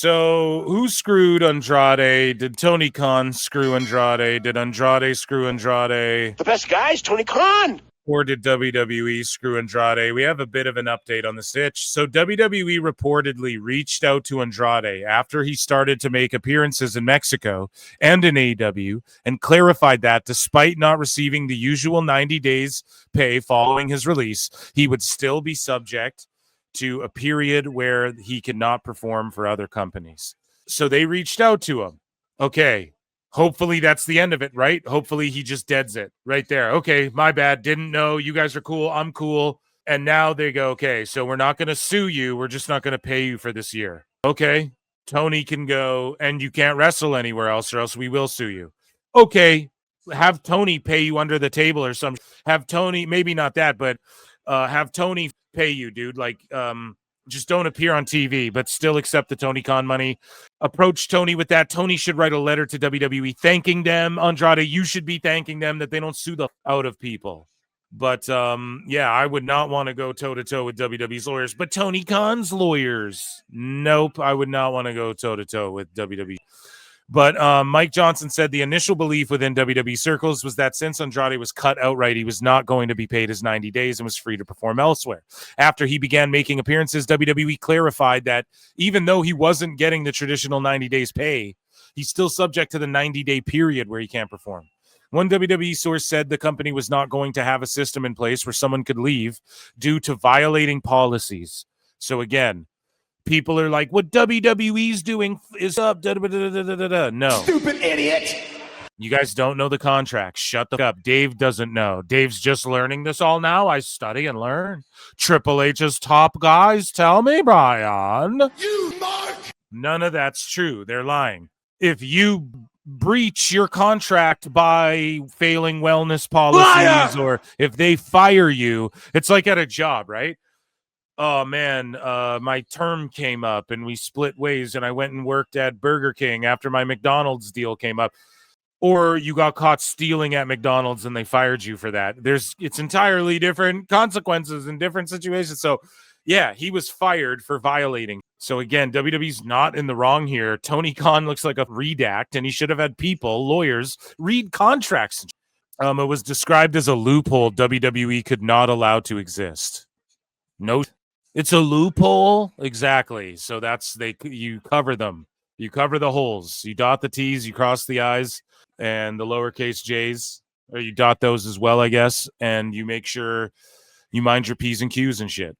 So who screwed Andrade? Did Tony Khan screw Andrade? Did Andrade screw Andrade? The best guy is Tony Khan. Or did WWE screw Andrade? We have a bit of an update on the sitch. So WWE reportedly reached out to Andrade after he started to make appearances in Mexico and in AEW and clarified that despite not receiving the usual 90 days pay following his release, he would still be subject to a period where he could not perform for other companies. So they reached out to him. Okay. Hopefully that's the end of it, right? Hopefully he just deads it right there. Okay, my bad. Didn't know. You guys are cool. I'm cool. And now they go, okay, so we're not going to sue you. We're just not going to pay you for this year. Okay, Tony can go and you can't wrestle anywhere else or else we will sue you. Okay, have Tony pay you under the table or something. Have Tony, maybe not that, but have Tony pay you, dude. Like, just don't appear on TV, but still accept the Tony Khan money. Approach Tony with that. Tony should write a letter to WWE thanking them. Andrade, you should be thanking them that they don't sue the out of people. But yeah, I would not want to go toe-to-toe with WWE's lawyers. But Tony Khan's lawyers, nope, I would not want to go toe-to-toe with WWE. But Mike Johnson said the initial belief within WWE circles was that since Andrade was cut outright, he was not going to be paid his 90 days and was free to perform elsewhere. After he began making appearances, WWE clarified that even though he wasn't getting the traditional 90 days pay, he's still subject to the 90-day period where he can't perform. One WWE source said the company was not going to have a system in place where someone could leave due to violating policies. So again, people are like, what WWE's doing is up. Da, da, da, da, da, da. No. Stupid idiot. You guys don't know the contract. Shut the fuck up. Dave doesn't know. Dave's just learning this all now. I study and learn. Triple H's top guys tell me, Brian. You mark. None of that's true. They're lying. If you breach your contract by failing wellness policies or if they fire you, it's like at a job, right? Oh man, my term came up and we split ways and I went and worked at Burger King after my McDonald's deal came up. Or you got caught stealing at McDonald's and they fired you for that. It's entirely different consequences in different situations. So yeah, he was fired for violating. So again, WWE's not in the wrong here. Tony Khan looks like a redact and he should have had people, lawyers, read contracts. It was described as a loophole WWE could not allow to exist. No. It's a loophole. Exactly. So you cover them. You cover the holes. You dot the T's, you cross the I's and the lowercase J's, or you dot those as well, I guess. And you make sure you mind your P's and Q's and shit.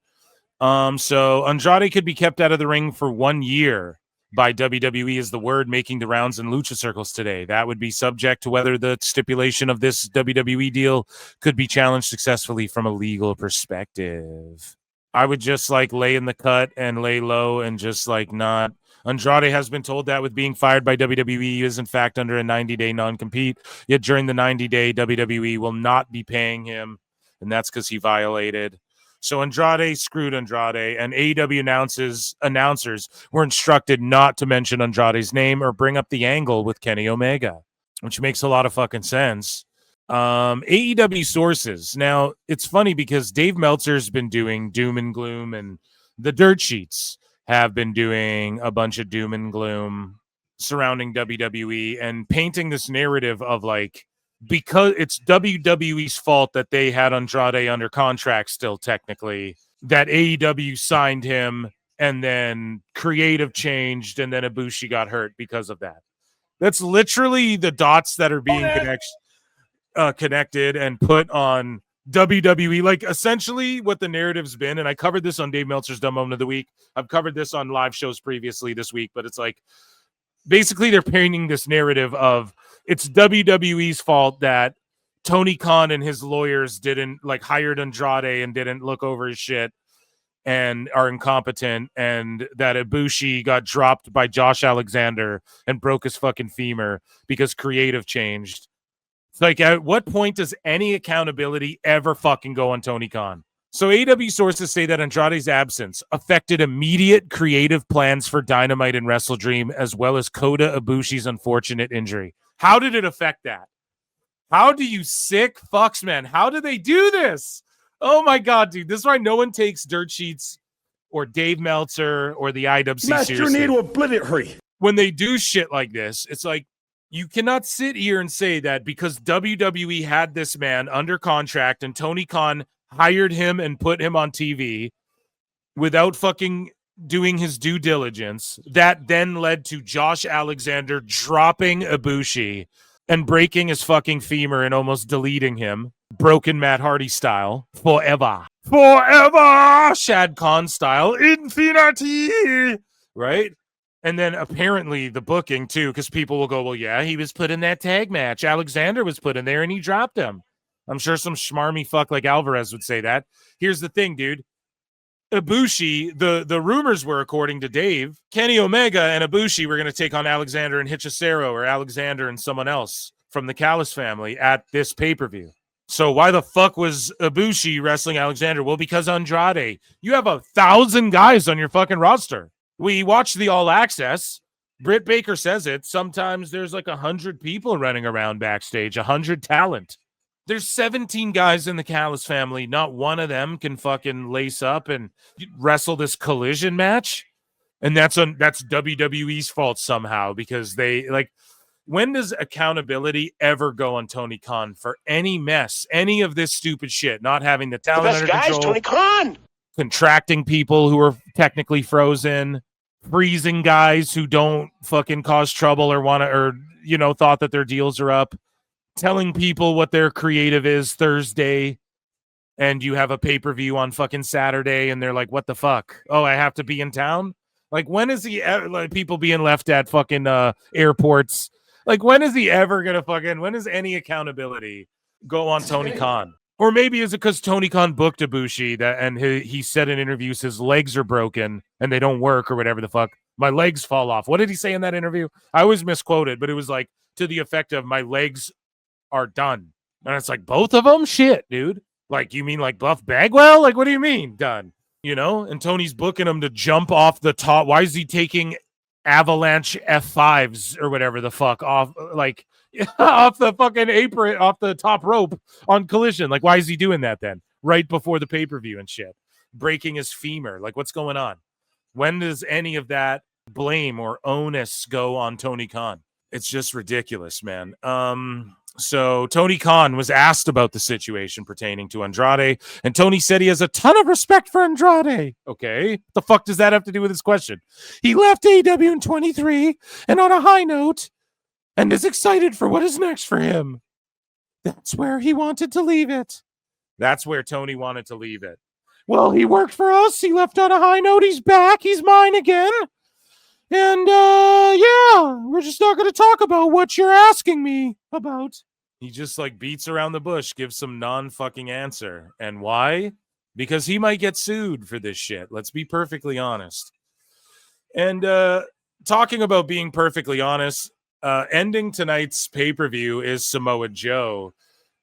So Andrade could be kept out of the ring for 1 year by WWE is the word making the rounds in lucha circles today. That would be subject to whether the stipulation of this WWE deal could be challenged successfully from a legal perspective. I would just like lay in the cut and lay low and just like not. Andrade has been told that with being fired by WWE, he is in fact under a 90-day non-compete. Yet during the 90-day, WWE will not be paying him, and that's because he violated. So Andrade screwed Andrade, and AEW announcers were instructed not to mention Andrade's name or bring up the angle with Kenny Omega, which makes a lot of fucking sense. AEW sources. Now, it's funny because Dave Meltzer's been doing doom and gloom, and the dirt sheets have been doing a bunch of doom and gloom surrounding WWE and painting this narrative of like, because it's WWE's fault that they had Andrade under contract still technically, that AEW signed him and then creative changed and then Ibushi got hurt because of that. That's literally the dots that are being connected and put on WWE. Like essentially what the narrative's been, and I covered this on Dave Meltzer's Dumb Moment of the Week. I've covered this on live shows previously this week, but it's like basically they're painting this narrative of it's WWE's fault that Tony Khan and his lawyers didn't like hired Andrade and didn't look over his shit and are incompetent, and that Ibushi got dropped by Josh Alexander and broke his fucking femur because creative changed. It's like, at what point does any accountability ever fucking go on Tony Khan? So AEW sources say that Andrade's absence affected immediate creative plans for Dynamite and Wrestle Dream, as well as Kota Ibushi's unfortunate injury. How did it affect that? How do you sick fucks, man? How do they do this? Oh my God, dude. This is why no one takes dirt sheets or Dave Meltzer or the IWC. Master need to obliterate. When they do shit like this, it's like, you cannot sit here and say that because WWE had this man under contract and Tony Khan hired him and put him on TV without fucking doing his due diligence, that then led to Josh Alexander dropping Ibushi and breaking his fucking femur and almost deleting him, broken Matt Hardy style, forever, Shad Khan style, infinity, right? And then apparently the booking too, because people will go, well, yeah, he was put in that tag match. Alexander was put in there and he dropped him. I'm sure some schmarmy fuck like Alvarez would say that. Here's the thing, dude. Ibushi, the rumors were, according to Dave, Kenny Omega and Ibushi were going to take on Alexander and Hichisero, or Alexander and someone else from the Callis family at this pay-per-view. So why the fuck was Ibushi wrestling Alexander? Well, because Andrade. You have 1,000 guys on your fucking roster. We watched the All Access. Britt Baker says it. Sometimes there's like 100 people running around backstage, 100 talent. There's 17 guys in the Callis family. Not one of them can fucking lace up and wrestle this collision match. And that's WWE's fault somehow, because they like, when does accountability ever go on Tony Khan for any mess, any of this stupid shit? Not having the talent under control, Tony Khan, contracting people who are technically frozen, freezing guys who don't fucking cause trouble or want to, or, you know, thought that their deals are up. Telling people what their creative is Thursday, and you have a pay-per-view on fucking Saturday, and they're like, what the fuck? Oh, I have to be in town? Like, when is he like, people being left at fucking airports? Like, when is he ever gonna fucking, when is any accountability go on Tony Khan? Or maybe is it because Tony Khan booked Ibushi that, and he said in interviews his legs are broken and they don't work or whatever the fuck. My legs fall off. What did he say in that interview? I always misquote it, but it was like to the effect of, my legs are done. And it's like, both of them? Shit, dude. Like, you mean like Buff Bagwell? Like, what do you mean done? You know? And Tony's booking him to jump off the top. Why is he taking avalanche F5s or whatever the fuck off, like, off the fucking apron, off the top rope on Collision? Like, why is he doing that then? Right before the pay-per-view and shit. Breaking his femur. Like, what's going on? When does any of that blame or onus go on Tony Khan? It's just ridiculous, man. So Tony Khan was asked about the situation pertaining to Andrade, and Tony said he has a ton of respect for Andrade. Okay, what the fuck does that have to do with his question? He left AEW in 23 and on a high note, and is excited for what is next for him. That's where he wanted to leave it. That's where Tony wanted to leave it. Well, he worked for us. He left on a high note. He's back. He's mine again. And, yeah, we're just not going to talk about what you're asking me about. He just, like, beats around the bush, gives some non-fucking answer. And why? Because he might get sued for this shit. Let's be perfectly honest. And, talking about being perfectly honest, ending tonight's pay-per-view is Samoa Joe.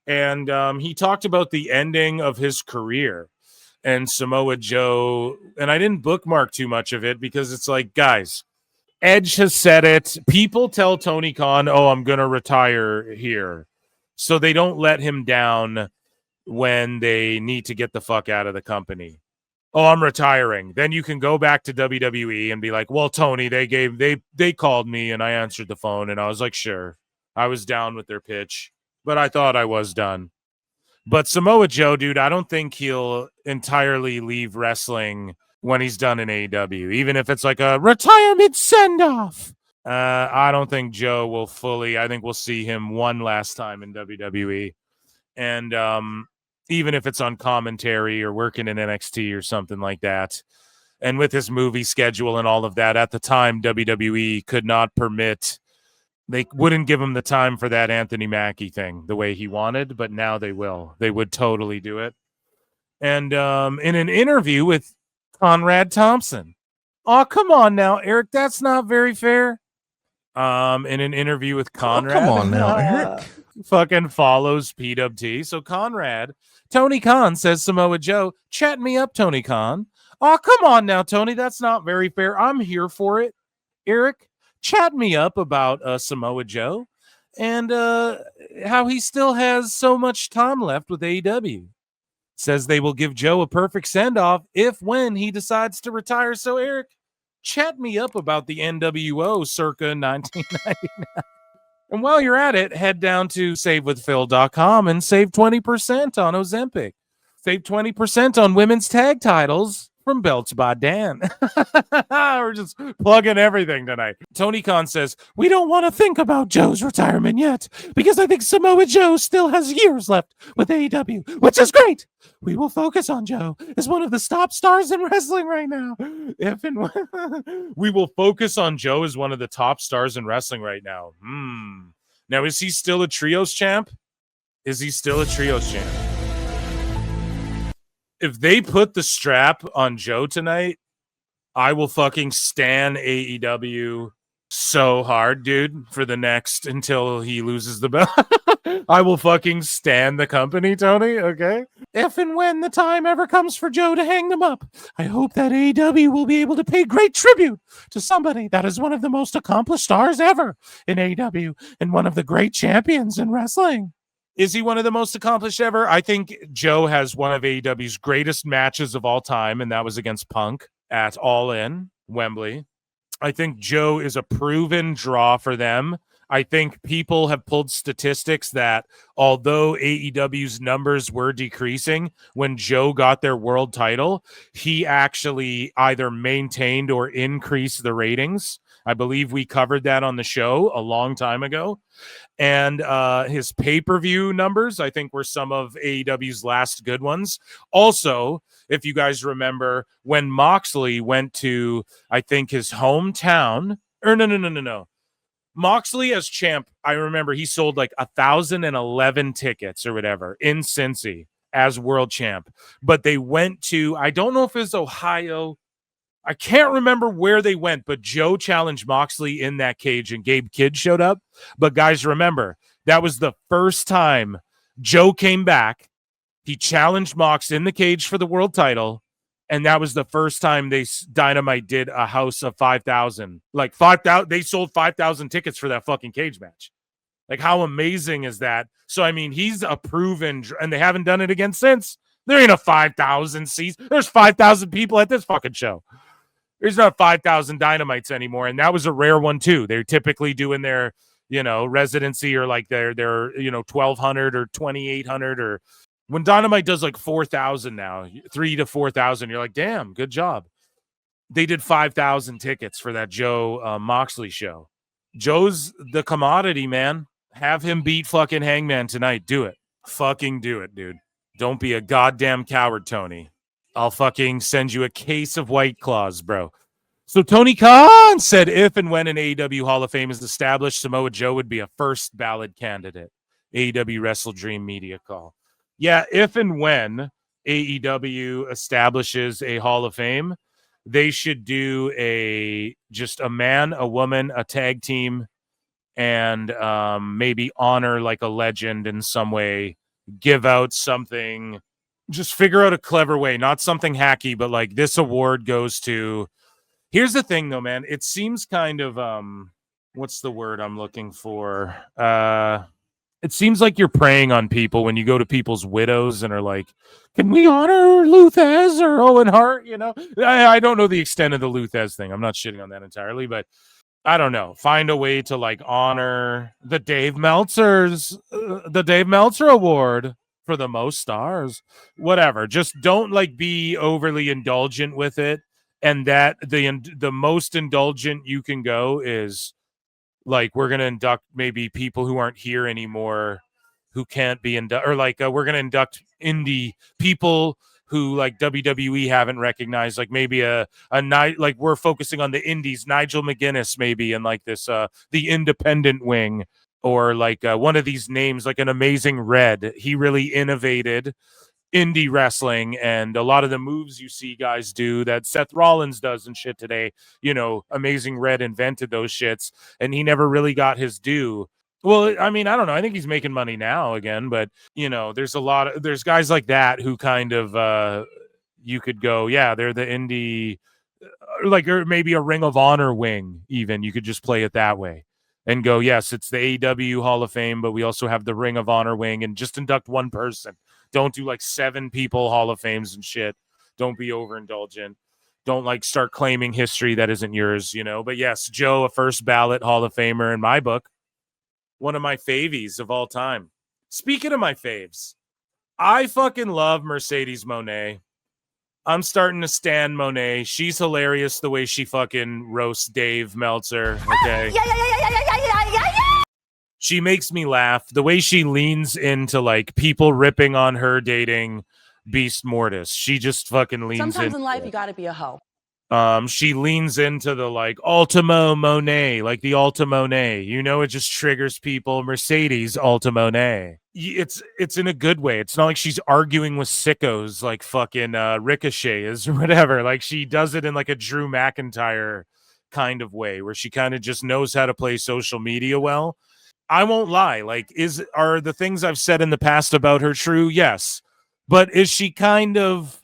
And, he talked about the ending of his career. And Samoa Joe, and I didn't bookmark too much of it because it's like, guys, Edge has said it. People tell Tony Khan, oh, I'm going to retire here. So they don't let him down when they need to get the fuck out of the company. Oh, I'm retiring. Then you can go back to WWE and be like, well, Tony, they called me and I answered the phone. And I was like, sure, I was down with their pitch, but I thought I was done. But Samoa Joe, dude, I don't think he'll entirely leave wrestling when he's done in AEW, even if it's like a retirement send-off. I don't think Joe will fully. I think we'll see him one last time in WWE. And even if it's on commentary or working in NXT or something like that. And with his movie schedule and all of that, at the time, WWE could not permit. They wouldn't give him the time for that Anthony Mackie thing the way he wanted, but now they will. They would totally do it. And in an interview with Conrad Thompson. Oh, come on now, Eric. That's not very fair. In an interview with Conrad. Oh, come on now, Eric. Fucking follows PWT. So Conrad, Tony Khan says Samoa Joe, chat me up, Tony Khan. Oh, come on now, Tony. That's not very fair. I'm here for it. Eric, chat me up about Samoa Joe and how he still has so much time left with AEW. says they will give Joe a perfect send-off when he decides to retire. So, Eric, chat me up about the NWO circa 1999. And while you're at it, head down to savewithphil.com and save 20% on Ozempic. Save 20% on women's tag titles from Belts by Dan. We're just plugging everything tonight. Tony Khan says, we don't want to think about Joe's retirement yet because I think Samoa Joe still has years left with AEW, which is great. We will focus on Joe as one of the top stars in wrestling right now. We will focus on Joe as one of the top stars in wrestling right now. Now, is he still a trios champ? Is he still a trios champ? If they put the strap on Joe tonight, I will fucking stan AEW so hard, dude, for the next until he loses the belt. I will fucking stan the company, Tony, okay? If and when the time ever comes for Joe to hang them up, I hope that AEW will be able to pay great tribute to somebody that is one of the most accomplished stars ever in AEW and one of the great champions in wrestling. Is he one of the most accomplished ever? I think Joe has one of AEW's greatest matches of all time, and that was against Punk at All In, Wembley. I think Joe is a proven draw for them. I think people have pulled statistics that although AEW's numbers were decreasing when Joe got their world title, he actually either maintained or increased the ratings. I believe we covered that on the show a long time ago. And his pay-per-view numbers, I think, were some of AEW's last good ones. Also, if you guys remember, when Moxley went to, I think, his hometown, or no. Moxley as champ, I remember he sold like 1,011 tickets or whatever in Cincy as world champ. But they went to, I don't know if it was Ohio, I can't remember where they went, but Joe challenged Moxley in that cage and Gabe Kidd showed up. But guys, remember, that was the first time Joe came back. He challenged Mox in the cage for the world title. And that was the first time Dynamite did a house of 5,000. Like 5,000, they sold 5,000 tickets for that fucking cage match. Like, how amazing is that? So, I mean, he's a proven, and they haven't done it again since. There ain't a 5,000 seats. There's 5,000 people at this fucking show. There's not 5,000 Dynamites anymore, and that was a rare one too. They're typically doing their, residency or like their 1,200 or 2,800, or when Dynamite does like 4,000 now, 3,000 to 4,000, you're like, damn, good job. They did 5,000 tickets for that Joe Moxley show. Joe's the commodity, man. Have him beat fucking Hangman tonight. Do it. Fucking do it, dude. Don't be a goddamn coward, Tony. I'll fucking send you a case of White Claws, bro. So Tony Khan said if and when an AEW Hall of Fame is established, Samoa Joe would be a first ballot candidate. AEW Wrestle Dream Media call. Yeah, if and when AEW establishes a Hall of Fame, they should do just a man, a woman, a tag team, and maybe honor like a legend in some way, give out something. Just figure out a clever way, not something hacky, but like this award goes to. Here's the thing, though, man. It seems kind of what's the word I'm looking for? It seems like you're preying on people when you go to people's widows and are like, "Can we honor Luthez or Owen Hart?" I don't know the extent of the Luthez thing. I'm not shitting on that entirely, but I don't know. Find a way to like honor the Dave Meltzer Award for the most stars, whatever. Just don't like be overly indulgent with it, and that the most indulgent you can go is like we're gonna induct maybe people who aren't here anymore, who can't be or like we're gonna induct indie people who like WWE haven't recognized, like maybe a night, like we're focusing on the indies, Nigel McGuinness maybe, and like this the independent wing. Or like one of these names, like an Amazing Red. He really innovated indie wrestling, and a lot of the moves you see guys do that Seth Rollins does and shit today, Amazing Red invented those shits, and he never really got his due. Well, I mean, I don't know. I think he's making money now again, but, there's guys like that who kind of, you could go, yeah, they're the indie, or maybe a Ring of Honor wing even. You could just play it that way. And go, yes, it's the AEW Hall of Fame, but we also have the Ring of Honor wing, and just induct one person. Don't do like 7 people Hall of Fames and shit. Don't be overindulgent. Don't like start claiming history that isn't yours, you know. But yes, Joe, a first ballot Hall of Famer in my book. One of my favies of all time. Speaking of my faves, I fucking love Mercedes Mone. I'm starting to stan Mone. She's hilarious the way she fucking roasts Dave Meltzer. Okay. She makes me laugh. The way she leans into like people ripping on her dating Beast Mortis. She just fucking leans in. Sometimes in life you gotta be a hoe. She leans into the like Ultimo Monet, like the Ultimo Monet. You know, it just triggers people. Mercedes Ultimo Monet. It's in a good way. It's not like she's arguing with sickos like fucking Ricochet is or whatever. Like she does it in like a Drew McIntyre kind of way, where she kind of just knows how to play social media well. I won't lie. Like, are the things I've said in the past about her true? Yes, but is she kind of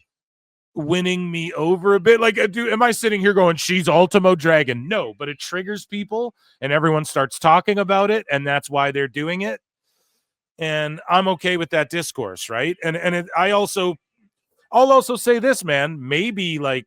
winning me over a bit? Like, am I sitting here going, she's Ultimo Dragon? No, but it triggers people and everyone starts talking about it, and that's why they're doing it. And I'm okay with that discourse, right? I'll also say this, man. Maybe like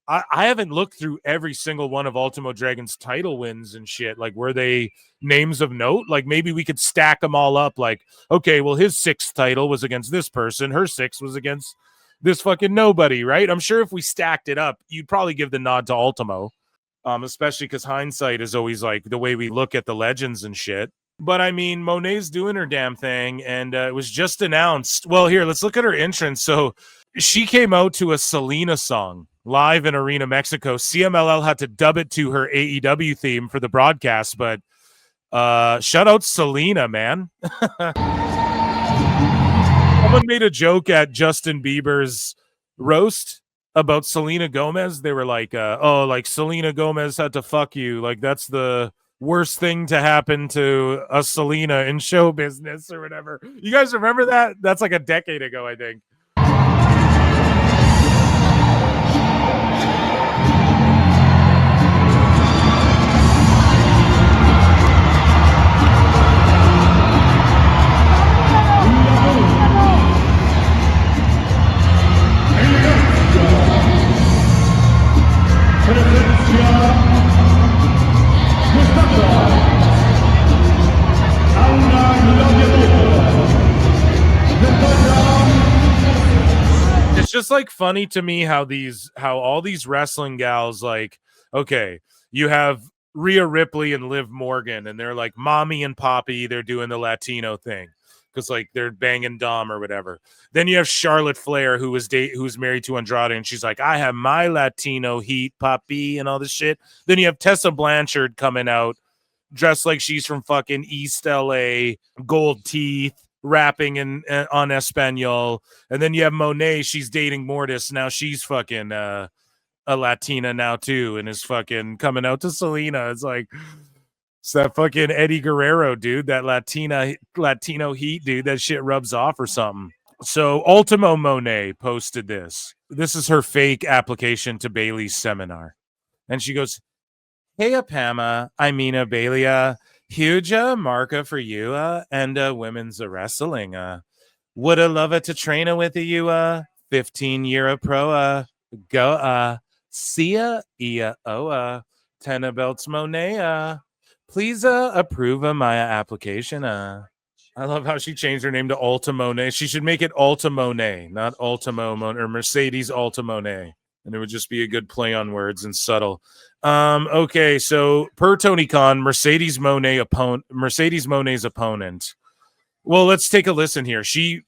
I haven't looked through every single one of Ultimo Dragon's title wins and shit. Like, were they names of note? Like, maybe we could stack them all up. Like, okay, well, his 6th title was against this person. Her 6th was against this fucking nobody, right? I'm sure if we stacked it up, you'd probably give the nod to Ultimo, especially because hindsight is always like the way we look at the legends and shit. But I mean, Monet's doing her damn thing, and it was just announced. Well, here, let's look at her entrance. So she came out to a Selena song live in Arena, Mexico. CMLL had to dub it to her AEW theme for the broadcast, but shout out Selena, man. Someone made a joke at Justin Bieber's roast about Selena Gomez. They were like, oh, like Selena Gomez had to fuck you. Like, that's the worst thing to happen to a Selena in show business or whatever. You guys remember that? That's like a decade ago, I think. It's just like funny to me how all these wrestling gals, like, okay, you have Rhea Ripley and Liv Morgan, and they're like mommy and poppy, they're doing the Latino thing because like they're banging Dom or whatever. Then you have Charlotte Flair, who's married to Andrade, and she's like, I have my Latino heat, poppy, and all this shit. Then you have Tessa Blanchard coming out dressed like she's from fucking East LA, gold teeth, rapping on Espanol. And then you have Monet, she's dating Mortis. Now she's fucking a Latina now too, and is fucking coming out to Selena. It's like, it's that fucking Eddie Guerrero, dude, that Latino heat, dude. That shit rubs off or something. So Ultimo Monet posted this. This is her fake application to Bailey's seminar. And she goes, hey, Pama, I mean, Bailey, huge marker for you and women's wrestling. Woulda love to train with you 15-year pro. Go see ya. 10 belts Monet. Please approve of my application. I love how she changed her name to Ultimo Monet. She should make it Ultimo Monet, not Ultimo Monet or Mercedes Ultimo Monet. And it would just be a good play on words and subtle. Okay, so per Tony Khan, Mercedes Monet's opponent. Well, let's take a listen here. She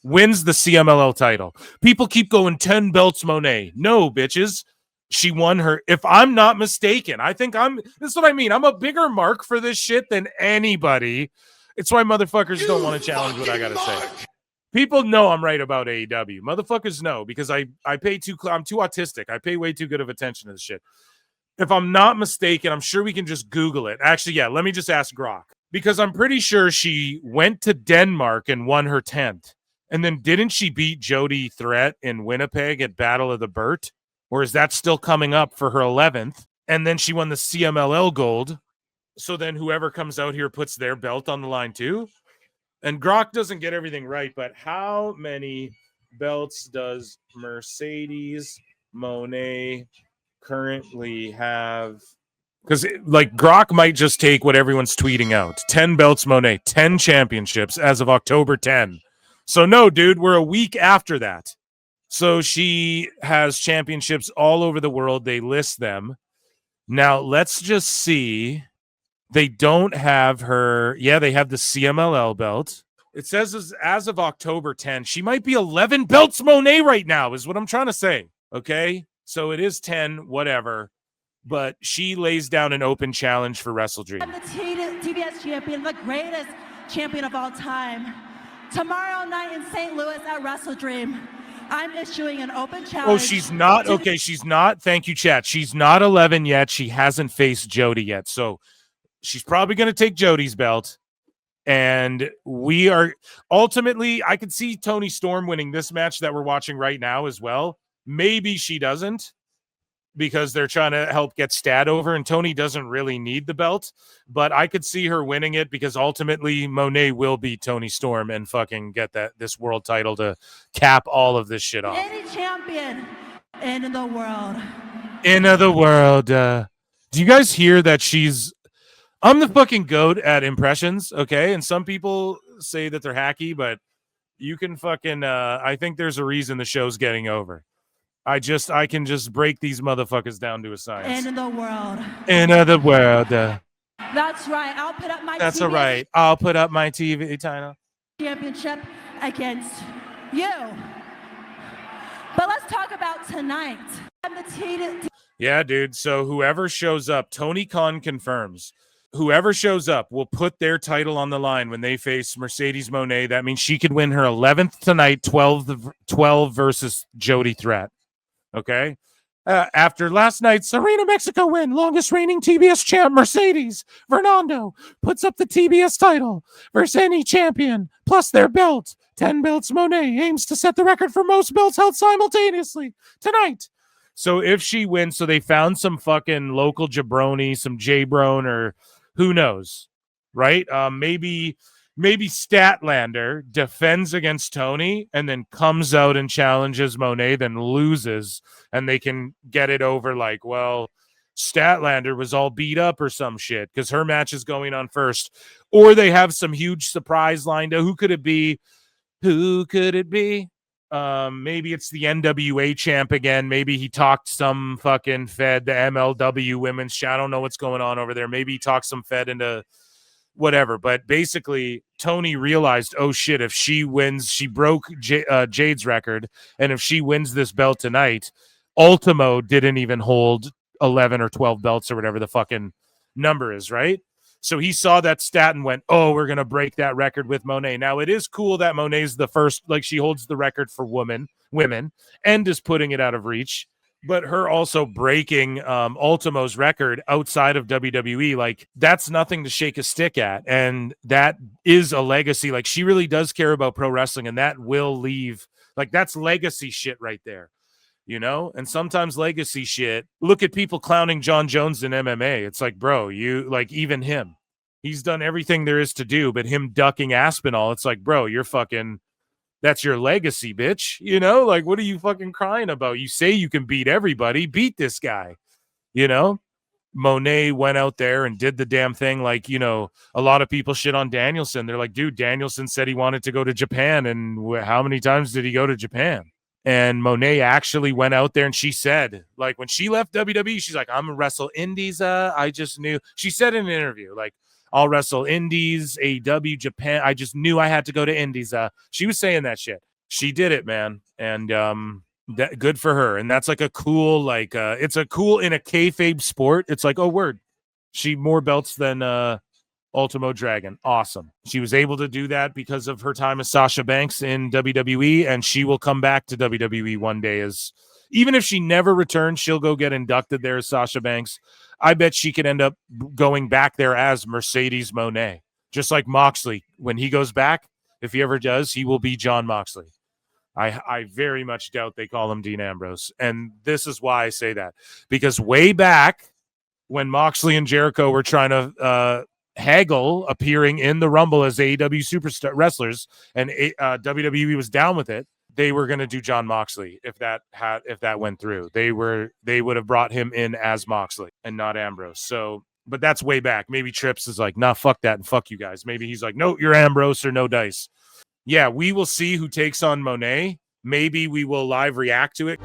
wins the CMLL title. People keep going 10 belts Monet. No, bitches. She won her. If I'm not mistaken, this is what I mean. I'm a bigger mark for this shit than anybody. It's why motherfuckers don't want to challenge what I gotta say. People know I'm right about AEW. Motherfuckers know because I'm too autistic. I pay way too good of attention to this shit. If I'm not mistaken, I'm sure we can just Google it. Actually, yeah, let me just ask Grok. Because I'm pretty sure she went to Denmark and won her 10th. And then didn't she beat Jody Threat in Winnipeg at Battle of the Burt? Or is that still coming up for her 11th? And then she won the CMLL gold. So then whoever comes out here puts their belt on the line too? And Grok doesn't get everything right, but how many belts does Mercedes Moné currently have? Because like Grok might just take what everyone's tweeting out. 10 belts, Moné, 10 championships as of October 10. So no, dude, we're a week after that. So she has championships all over the world. They list them. Now let's just see. They don't have her. Yeah, they have the CMLL belt. It says as of October 10. She might be 11 belts Moné right now, is what I'm trying to say. Okay. So it is 10, whatever. But she lays down an open challenge for Wrestle Dream. I'm the TBS champion, the greatest champion of all time. Tomorrow night in St. Louis at Wrestle Dream, I'm issuing an open challenge. Oh, she's not? Okay, she's not. Thank you, chat. She's not 11 yet. She hasn't faced Jody yet. So she's probably going to take Jody's belt. And we are ultimately, I could see Toni Storm winning this match that we're watching right now as well. Maybe she doesn't, because they're trying to help get Stat over, and Toni doesn't really need the belt, but I could see her winning it because ultimately Moné will beat Toni Storm and fucking get this world title to cap all of this shit off. Any champion in the world. In the world. Do you guys hear that I'm the fucking goat at impressions, okay? And some people say that they're hacky, but you can fucking, I think there's a reason the show's getting over. I can just break these motherfuckers down to a science. And in the world. In the world. That's right. I'll put up my That's all right. I'll put up my TV title. Championship against you. But let's talk about tonight. Yeah, dude. So whoever shows up, Tony Khan confirms, whoever shows up will put their title on the line when they face Mercedes Moné. That means she could win her 11th tonight, 12 versus Jody Threat. Okay. After last night's Arena Mexico win, longest reigning TBS champ Mercedes Fernando puts up the TBS title versus any champion plus their belt. 10 belts. Moné aims to set the record for most belts held simultaneously tonight. So if she wins, so they found some fucking local jabroni, some J-Brone, or who knows, right? Maybe Statlander defends against Tony and then comes out and challenges Moné, then loses, and they can get it over like, well, Statlander was all beat up or some shit because her match is going on first. Or they have some huge surprise lined up. Who could it be? Maybe it's the NWA champ again. Maybe he talked some fucking fed, the MLW women's. I don't know what's going on over there. Maybe he talked some fed into whatever, but basically Tony realized, oh shit, if she wins, she broke Jade's record, and if she wins this belt tonight, Ultimo didn't even hold 11 or 12 belts or whatever the fucking number is, right? So he saw that stat and went, oh, we're going to break that record with Moné. Now, it is cool that Moné's the first, like she holds the record for women, and is putting it out of reach. But her also breaking Ultimo's record outside of WWE, like that's nothing to shake a stick at. And that is a legacy. Like she really does care about pro wrestling, and that will leave. Like that's legacy shit right there, you know? And sometimes legacy shit, look at people clowning John Jones in MMA. It's like, bro, you like even him. He's done everything there is to do, but him ducking Aspinall, it's like, bro, you're fucking... That's your legacy, bitch. You know, like, what are you fucking crying about? You say you can beat everybody. Beat this guy. You know, Moné went out there and did the damn thing. Like, you know, a lot of people shit on Danielson. They're like, dude, Danielson said he wanted to go to Japan. And how many times did he go to Japan? And Moné actually went out there and she said, like, when she left WWE, she's like, I'm going to wrestle indies. I just knew. She said in an interview, like, I'll wrestle indies, AEW, Japan. I just knew I had to go to indies. She was saying that shit. She did it, man. And that good for her. And that's like a cool, like, it's a cool in a kayfabe sport. It's like, oh, word. She more belts than Ultimo Dragon. Awesome. She was able to do that because of her time as Sasha Banks in WWE, and she will come back to WWE one day as... Even if she never returns, she'll go get inducted there as Sasha Banks. I bet she could end up going back there as Mercedes Moné. Just like Moxley. When he goes back, if he ever does, he will be John Moxley. I very much doubt they call him Dean Ambrose. And this is why I say that. Because way back when Moxley and Jericho were trying to Hagel appearing in the Rumble as AEW superstar wrestlers, and WWE was down with it, they were going to do John Moxley if that went through. They would have brought him in as Moxley and not Ambrose. So, but that's way back. Maybe Trips is like, nah, fuck that and fuck you guys. Maybe he's like, no, you're Ambrose or no dice. Yeah, we will see who takes on Mone. Maybe we will live react to it.